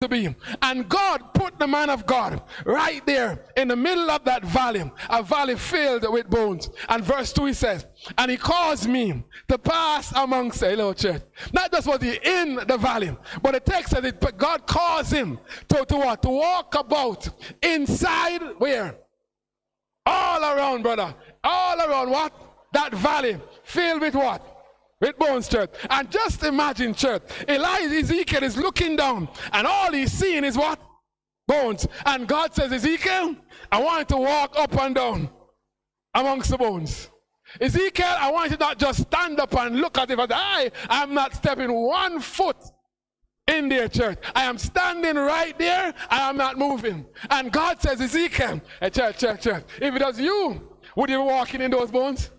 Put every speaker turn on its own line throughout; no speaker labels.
to be. And God put the man of God right there in the middle of that valley, a valley filled with bones. And verse 2 he says, and he caused me to pass amongst, hello church, not just was he in the valley, but the text says that God caused him to what? To walk about inside where? All around, brother. All around what? That valley filled with what? With bones, church. And just imagine, church, Ezekiel is looking down and all he's seeing is what? Bones. And God says, Ezekiel, I want you to walk up and down amongst the bones. Ezekiel, I want you to not just stand up and look at it and say, I'm not stepping 1 foot in there, church. I am standing right there. I am not moving. And God says, Ezekiel, hey, church, if it was you, would you be walking in those bones?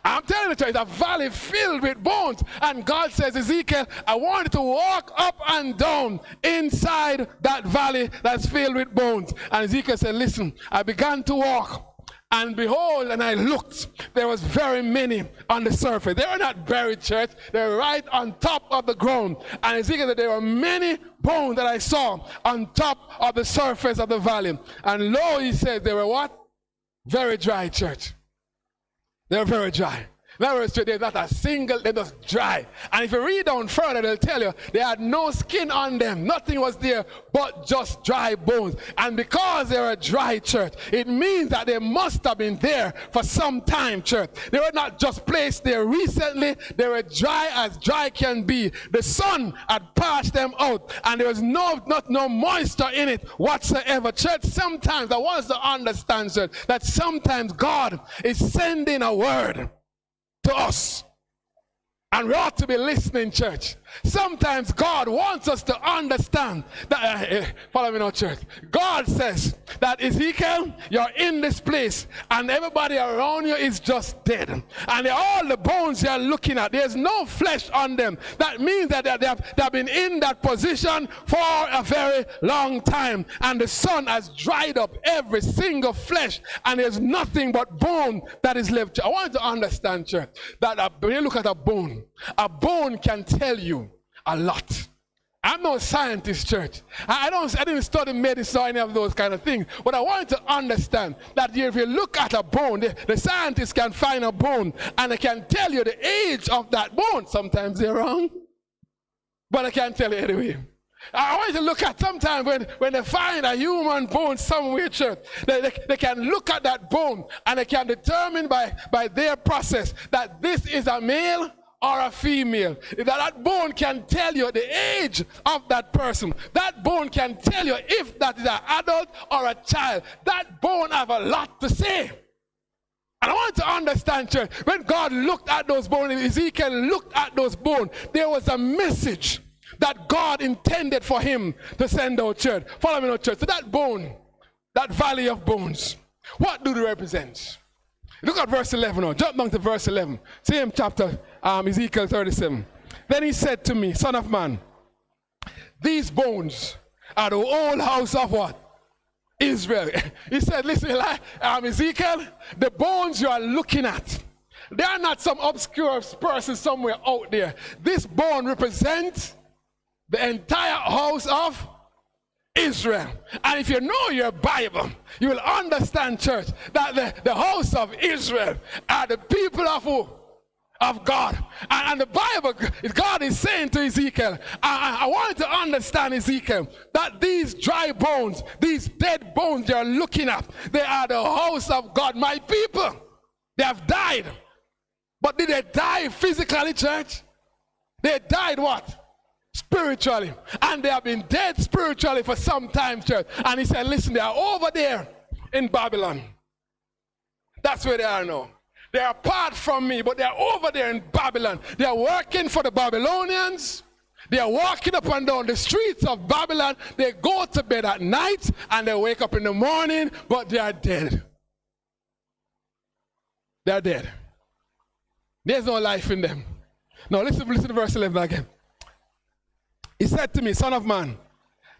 I'm telling you, church, it's a valley filled with bones. And God says, Ezekiel, I want you to walk up and down inside that valley that's filled with bones. And Ezekiel said, listen, I began to walk. And behold, and I looked, there was very many on the surface. They were not buried, church. They were right on top of the ground. And Ezekiel said there were many bones that I saw on top of the surface of the valley. And lo, he said, they were what? Very dry, church. They were very dry. In other words, there's not a single, they're just dry. And if you read down further, they'll tell you they had no skin on them. Nothing was there but just dry bones. And because they were dry, church, it means that they must have been there for some time, church. They were not just placed there recently. They were dry as dry can be. The sun had parched them out, and there was no moisture in it whatsoever. Church, sometimes I want us to understand, church, that sometimes God is sending a word to us. And we ought to be listening, church. Sometimes God wants us to understand that, follow me now, church. God says that Ezekiel, you're in this place and everybody around you is just dead. And all the bones you're looking at, there's no flesh on them. That means that they have been in that position for a very long time. And the sun has dried up every single flesh and there's nothing but bone that is left. I want you to understand, church, that when you look at a bone can tell you a lot. I'm no scientist, church. I didn't study medicine or any of those kind of things. But I want you to understand that if you look at a bone, the scientists can find a bone and they can tell you the age of that bone. Sometimes they're wrong, but I can't tell you anyway. I want you to look at sometimes when they find a human bone somewhere, church, they can look at that bone and they can determine by their process that this is a male or a female. That bone can tell you the age of that person. That bone can tell you if that is an adult or a child. That bone have a lot to say. And I want to understand, church, when God looked at those bones, Ezekiel looked at those bones, there was a message that God intended for him to send out, church. Follow me now, church. So that bone, that valley of bones, what do they represent? Look at verse 11 now. Jump down to verse 11. Same chapter, Ezekiel 37. Then he said to me, son of man, these bones are the whole house of what? Israel. He said, listen, Ezekiel, the bones you are looking at, they are not some obscure person somewhere out there. This bone represents the entire house of Israel. And if you know your Bible, you will understand, church, that the house of Israel are the people of who? Of God. And the Bible, God is saying to Ezekiel, I want you to understand, Ezekiel, that these dry bones, these dead bones you're looking at, they are the house of God. My people, they have died. But did they die physically, church? They died what? Spiritually. And they have been dead spiritually for some time, church. And he said, listen, they are over there in Babylon. That's where they are now. They are apart from me, but they are over there in Babylon. They are working for the Babylonians. They are walking up and down the streets of Babylon. They go to bed at night and they wake up in the morning, but they are dead. They are dead. There's no life in them. Now listen to verse 11 again. He said to me, son of man,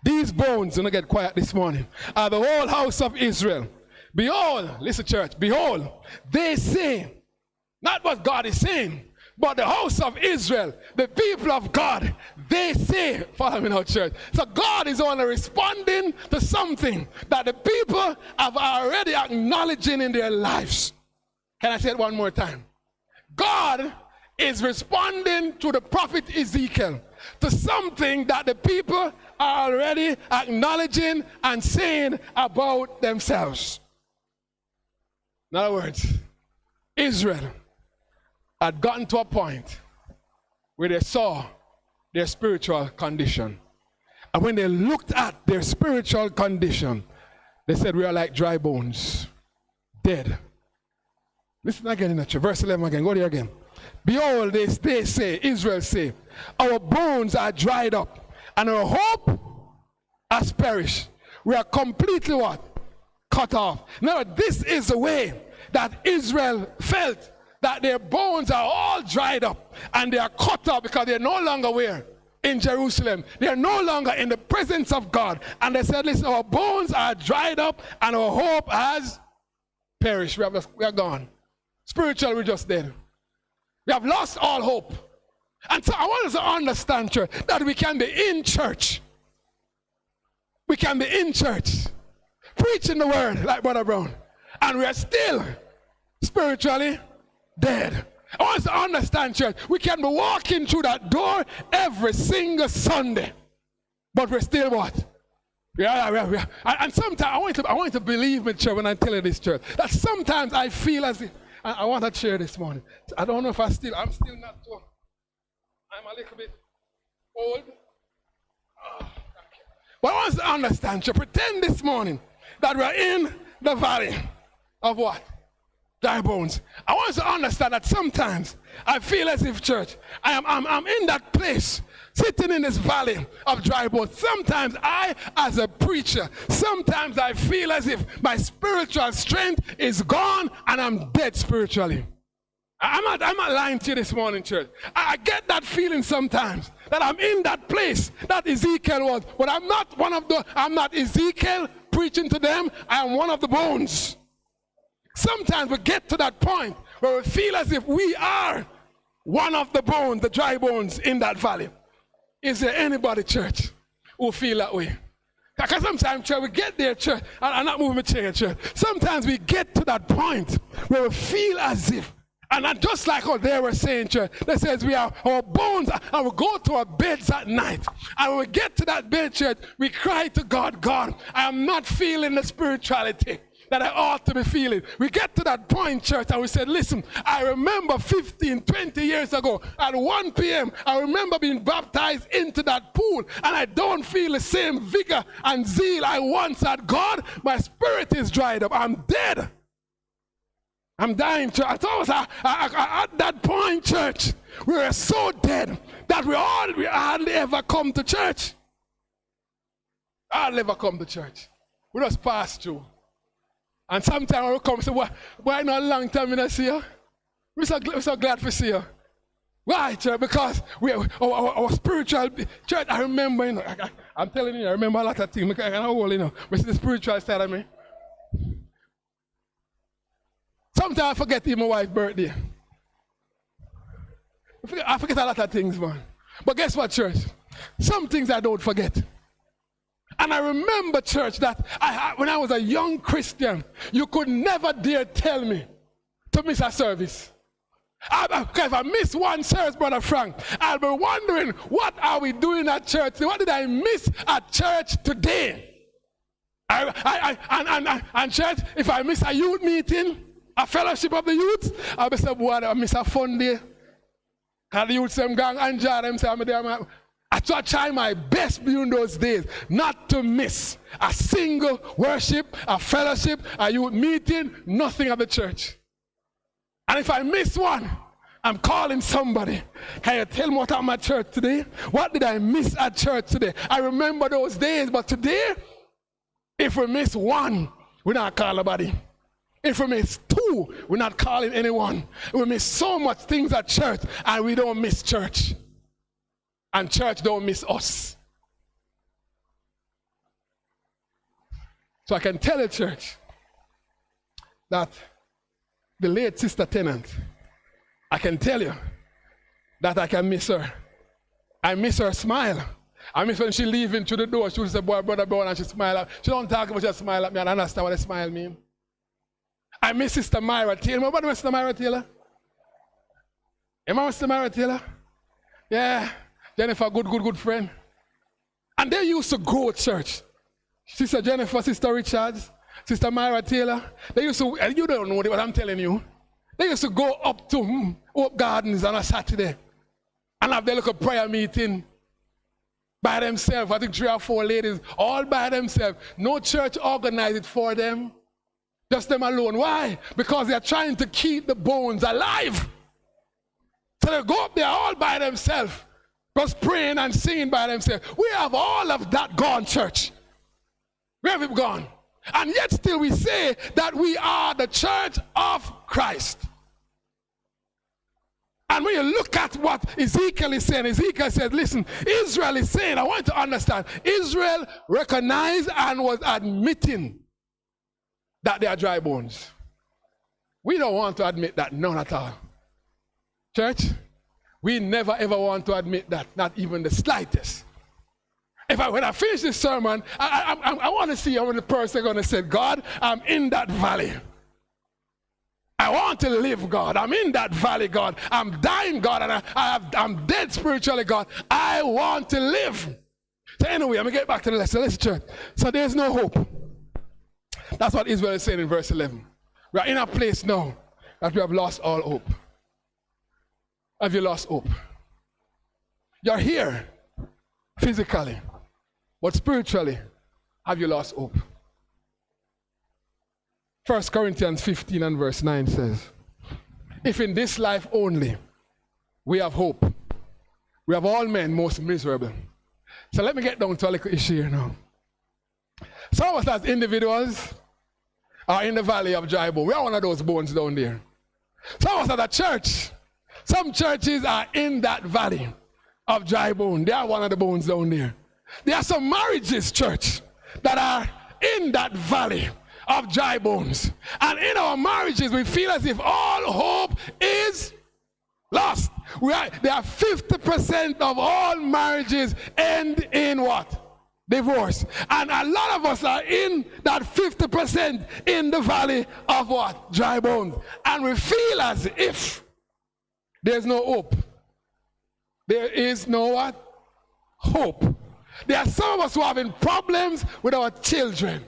these bones, I'm going to get quiet this morning, are the whole house of Israel. Behold, listen church, behold, they say, not what God is saying, But the house of Israel, the people of God, they say, follow me now, church. So God is only responding to something that the people have already acknowledging in their lives. Can I say it one more time? God is responding to the prophet Ezekiel to something that the people are already acknowledging and saying about themselves. In other words, Israel had gotten to a point where they saw their spiritual condition. And when they looked at their spiritual condition, they said, we are like dry bones, dead. Listen again in that verse 11 again, go there again. Behold, they say, Israel say, our bones are dried up, and our hope has perished. We are completely what? Cut off. Now, this is the way that Israel felt, that their bones are all dried up and they are cut off because they're no longer where? In Jerusalem. They are no longer in the presence of God. And they said, listen, our bones are dried up and our hope has perished. We are gone. Spiritually, we're just dead. We have lost all hope. And so I want us to understand, church, that we can be in church. We can be in church, preaching the word like Brother Brown, and we are still spiritually dead. I want us to understand, church, we can be walking through that door every single Sunday, but we're still what? Yeah. And sometimes I want you to believe me, church, when I tell you this, church, that sometimes I feel as if, I want to share this morning. I don't know if I'm still not too, I'm a little bit old. But I want us to understand, church, pretend this morning that we're in the valley of what? Dry bones. I want us to understand that sometimes I feel as if, church, I'm in that place, sitting in this valley of dry bones. Sometimes I, as a preacher, sometimes I feel as if my spiritual strength is gone and I'm dead spiritually. I'm not lying to you this morning, church. I get that feeling sometimes that I'm in that place that Ezekiel was, but I'm not Ezekiel preaching to them. I am one of the bones. Sometimes we get to that point where we feel as if we are one of the bones, the dry bones in that valley. Is there anybody, church, who feel that way? Because sometimes, church, we get there, church, and I'm not moving my chair, church. Sometimes we get to that point where we feel as if, and not just like what they were saying, church, that says we are our bones, and we go to our beds at night. And when we get to that bed, church, we cry to God, God, I am not feeling the spirituality that I ought to be feeling. We get to that point, church, and we said, listen, I remember 15, 20 years ago at 1 p.m., I remember being baptized into that pool, and I don't feel the same vigor and zeal I once had. God, my spirit is dried up. I'm dead. I'm dying, church. I thought at that point, church, we were so dead that we hardly ever come to church. Hardly ever come to church. We just pass through. And sometimes when we come and say, why not a long time I don't see you? We're so glad to see you. Why, church? Because our spiritual, church, I remember, you know, I'm telling you, I remember a lot of things. I know, you know, but the spiritual side of me. Sometimes I forget even my wife's birthday. I forget a lot of things, man. But guess what, church? Some things I don't forget. And I remember, church, that when I was a young Christian, you could never dare tell me to miss a service. If I miss one service, Brother Frank, I'll be wondering, what are we doing at church? What did I miss at church today? And church, if I miss a youth meeting, a fellowship of the youth, I'll be saying, boy, I miss a fun day. And the youth say, I'm going to enjoy them. I try my best during those days not to miss a single worship, a fellowship, a youth meeting, nothing of the church. And if I miss one, I'm calling somebody. Can you tell me what happened at church today? What did I miss at church today? I remember those days, but today, if we miss one, we not call nobody. If we miss two, we're not calling anyone. We miss so much things at church, and we don't miss church. And church don't miss us. So I can tell the church that the late Sister Tennant, I can tell you that I can miss her. I miss her smile. I miss when she leaving through the door, she would say, boy, brother, and she smile. She don't talk about, she smile at me, and I understand what a smile mean. I miss Sister Myra Taylor. Remember Sister Myra Taylor? Remember Sister Myra Taylor? Yeah, Jennifer, good friend. And they used to go to church. Sister Jennifer, Sister Richards, Sister Myra Taylor. They used to, and you don't know what I'm telling you. They used to go up to Hope Gardens on a Saturday and have their little prayer meeting by themselves. I think 3 or 4 ladies, all by themselves. No church organized it for them. Just them alone. Why? Because they're trying to keep the bones alive. So they go up there all by themselves, just praying and singing by themselves. We have all of that gone, church. Where have it gone? And yet still we say that we are the church of Christ. And when you look at what Ezekiel is saying, Ezekiel said, listen, Israel is saying, I want you to understand, Israel recognized and was admitting that they are dry bones. We don't want to admit that, none at all. Church, we never ever want to admit that, not even the slightest. When I finish this sermon, I want to see how the person going to say, God, I'm in that valley. I want to live, God. I'm in that valley, God. I'm dying, God, and I'm dead spiritually, God. I want to live. So anyway, I'm going to get back to the lesson. Listen, church. So there's no hope. That's what Israel is saying in verse 11. We are in a place now that we have lost all hope. Have you lost hope? You're here physically, but spiritually, have you lost hope? 1 Corinthians 15 and verse 9 says, if in this life only we have hope, we have all men most miserable. So let me get down to a little issue here now. Some of us as individuals are in the valley of dry bones. We are one of those bones down there. Some of us as a church, some churches are in that valley of dry bone. They are one of the bones down there. There are some marriages, church, that are in that valley of dry bones. And in our marriages, we feel as if all hope is lost. There are 50% of all marriages end in what? Divorce. And a lot of us are in that 50% in the valley of what? Dry bones. And we feel as if there's no hope. There is no what? Hope. There are some of us who are having problems with our children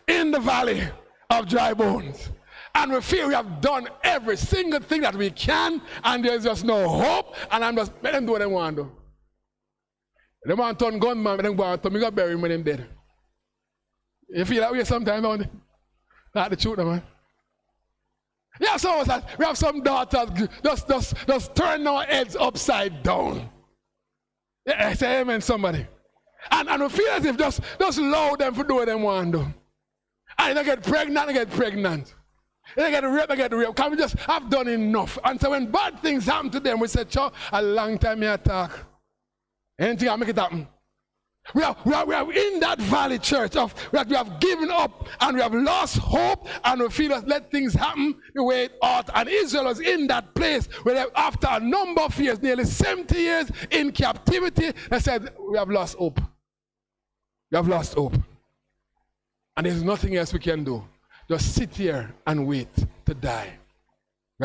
in the valley of dry bones. And we feel we have done every single thing that we can, and there's just no hope, and I'm just, let them do what they want to do. They want to turn gunman, but they want to go bury him when they're dead. You feel that way sometimes, don't you? That's the truth, man. Yeah, some of us, we have some daughters just turn our heads upside down. Yeah, say amen, somebody. And we feel as if just allow them to do what they want to do. And they get pregnant, they get pregnant. They get raped, they get raped. Can we just have done enough? And so when bad things happen to them, we say, "Chow, a long time here talk. Anything I make it happen." We are in that valley, church, of that we have given up and we have lost hope and we feel that let things happen the way it ought. And Israel was in that place where after a number of years, nearly 70 years in captivity, they said, we have lost hope. We have lost hope. And there's nothing else we can do. Just sit here and wait to die.